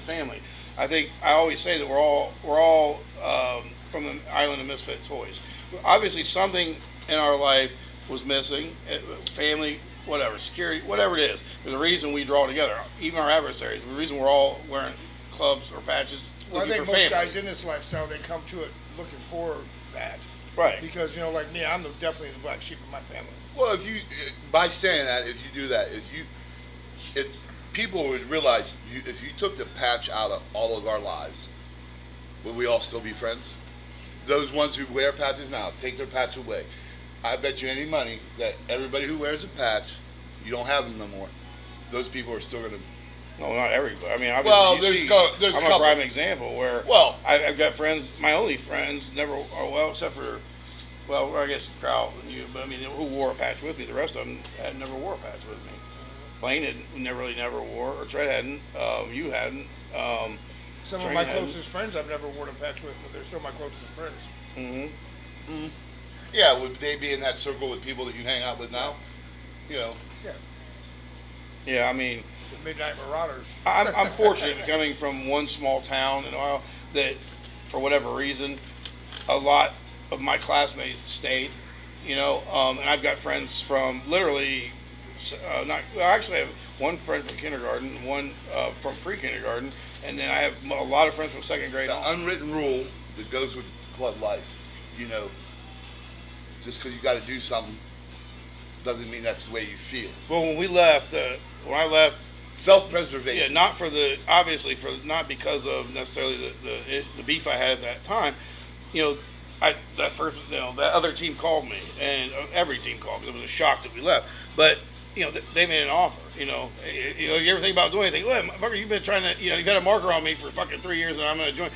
extended family. I think I always say that we're all from the island of misfit toys. Obviously, something in our life was missing, family, whatever, security, whatever it is. There's a reason we draw together. Even our adversaries, the reason we're all wearing clubs or patches Well, I looking think for most family. guys in this lifestyle, they come to it looking for that. Right. Because, like me, I'm definitely the black sheep of my family. Well, if you, by saying that, if you do that, if people would realize if you took the patch out of all of our lives, would we all still be friends? Those ones who wear patches now, take their patch away. I bet you any money that everybody who wears a patch, you don't have them no more. Those people are still going to. No, not everybody. I mean, obviously, Well, there's I'm a couple. a prime example where Well, I've got friends. My only friends never, except for, I guess Kraut and you, but I mean, who wore a patch with me. The rest of them had never wore a patch with me. Blaine had never wore, or Tread hadn't. You hadn't. Some of Train my hadn't. closest friends I've never worn a patch with, but they're still my closest friends. Mm-hmm. yeah, would they be in that circle with people that you hang out with now? Yeah. Yeah, I mean, The Midnight Marauders. I'm fortunate coming from one small town in Ohio that, for whatever reason, a lot of my classmates stayed. And I've got friends from literally, actually I have one friend from kindergarten, one from pre-kindergarten, and then I have a lot of friends from second grade The on. unwritten rule that goes with club life, just because you got to do something doesn't mean that's the way you feel. Well, when I left, Self-preservation. not not because of necessarily the beef I had at that time. That other team called me, and every team called me. It was a shock that we left, but they made an offer. You ever think about doing anything? Look, motherfucker, you've been trying to, you've had a marker on me for fucking 3 years, and I'm going to join.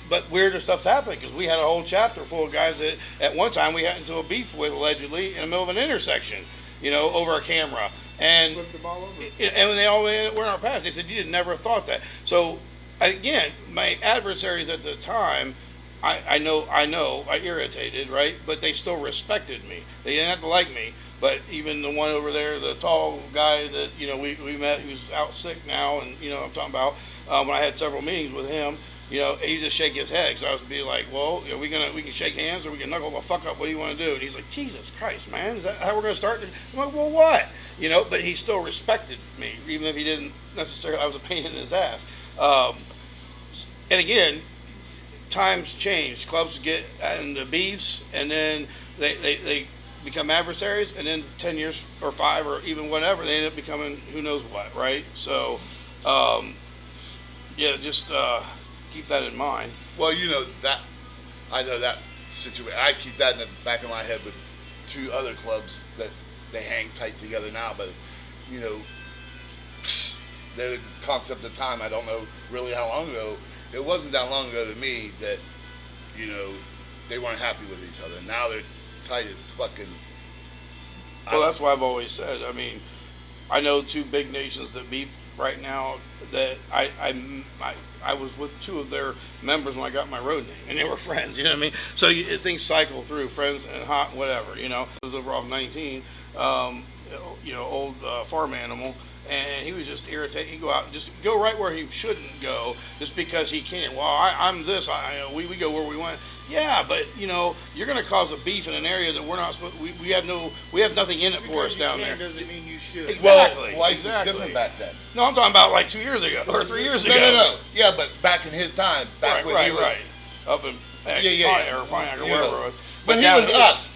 But weirder stuff's happened because we had a whole chapter full of guys that at one time we got into a beef with allegedly in the middle of an intersection, over a camera, and Flipped the ball over. and when they all were in our past, they said you never thought that. So again, my adversaries at the time. I know, I irritated, right? But they still respected me. They didn't have to like me. But even the one over there, the tall guy that, we met, who's out sick now, and, I'm talking about, when I had several meetings with him, he just shake his head, because I was be like, well, we can shake hands, or we can knuckle the fuck up, what do you want to do? And he's like, Jesus Christ, man, is that how we're going to start? I'm like, well, what? But he still respected me, even if he didn't necessarily, I was a pain in his ass. And again, times change. Clubs get into beefs, and then they become adversaries, and then 10 years or 5 or even whatever, they end up becoming who knows what, right? So, just keep that in mind. Well, that. I know that situation. I keep that in the back of my head with 2 other clubs that they hang tight together now, but the concept of time, I don't know really how long ago. It wasn't that long ago to me that, they weren't happy with each other. Now they're tight as fucking. Well, that's why I've always said. I mean, I know 2 big nations that beef right now. That I was with 2 of their members when I got my road name, and they were friends. You know what I mean? So things cycle through, friends and hot whatever. It was over off 19. Old farm animal. And he was just irritated. He'd go out and just go right where he shouldn't go just because he can't. Well, I'm this. We go where we want. Yeah, but you're going to cause a beef in an area that we're not supposed. We have nothing in it for us down there. Doesn't mean you should. Exactly. Well, life exactly. was different back then. No, I'm talking about like 2 years ago or 3 years ago. No. Yeah, but back in his time, back when he was, right. Up in Pontiac or wherever it was. When he was us,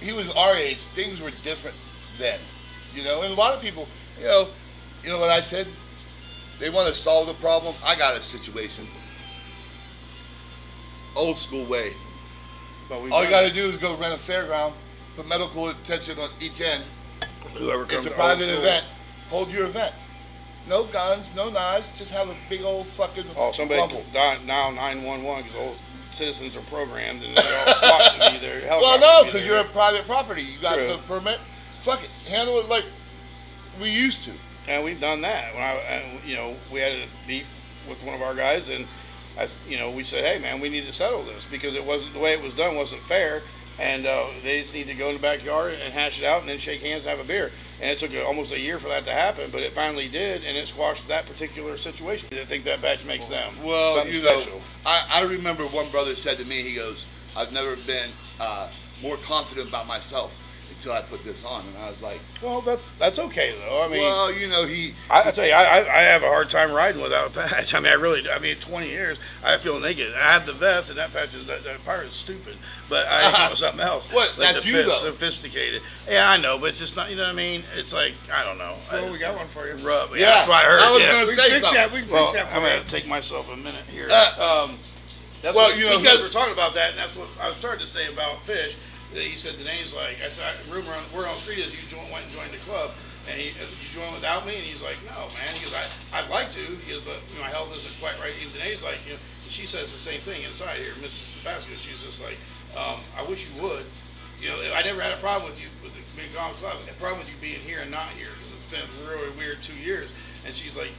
he was our age. Things were different then. And a lot of people. You know what I said? They want to solve the problem. I got a situation. Old school way. All you got to do is go rent a fairground, put medical attention on each end. Whoever comes It's a private event. Hold your event. No guns, no knives. Just have a big old fucking somebody rumble. now 911 because all citizens are programmed and they're all SWAT to be there. Well, no, because you're a private property. You got True. the permit. Fuck it. Handle it like we used to. And we've done that. We had a beef with one of our guys, and we said, hey man, we need to settle this because it wasn't the way it was done wasn't fair. and they just need to go in the backyard and hash it out, and then shake hands and have a beer. And it took almost a year for that to happen, but it finally did, and it squashed that particular situation. I think that batch makes them something special. I remember one brother said to me, he goes, "I've never been more confident about myself until I put this on," and I was like, Well, that's okay though. I mean, well, I tell you, I have a hard time riding without a patch. I mean, 20 years, I feel naked. I have the vest, and that patch is that part is stupid. But I know something else. What? Like That's the you, though. Sophisticated. Yeah, I know, but it's just not. You know what I mean? It's like I don't know. Well, we got one for you. Rub. Yeah, That's what I heard. I was yeah. gonna We say can fix something. that. We can Well, fix that I'm for gonna you. take myself a minute here. That's well, what, you know, you guys were talking about that, and that's what I was starting to say about Fish. That he said Danae's like, I said, rumor on word on the street is you went and joined the club, and did you join without me? And he's like, no, man. He goes, I'd like to. He goes, but my health isn't quite right. And Danae's like, and she says the same thing inside here, Mrs. Tabasco. She's just like, I wish you would. I never had a problem with you being gone club. A problem with you being here and not here because it's been a really weird 2 years. And she's like,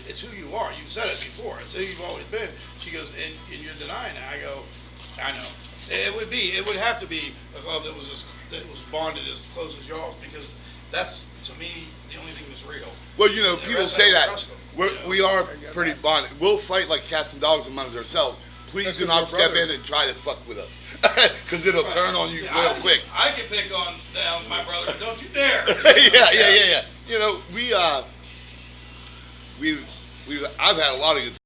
it's who you are. You've said it before. It's who you've always been. She goes, and you're denying it. I go, I know. It would have to be a club that was bonded as close as y'all's because that's to me the only thing that's real. Well, The people rest, say I don't that trust them, we are pretty bonded. We'll fight like cats and dogs amongst ourselves. Please That's do 'cause not we're step brothers. in and try to fuck with us, because it'll turn on you real quick. I can pick on them, my brother, but don't you dare. yeah. I've had a lot of good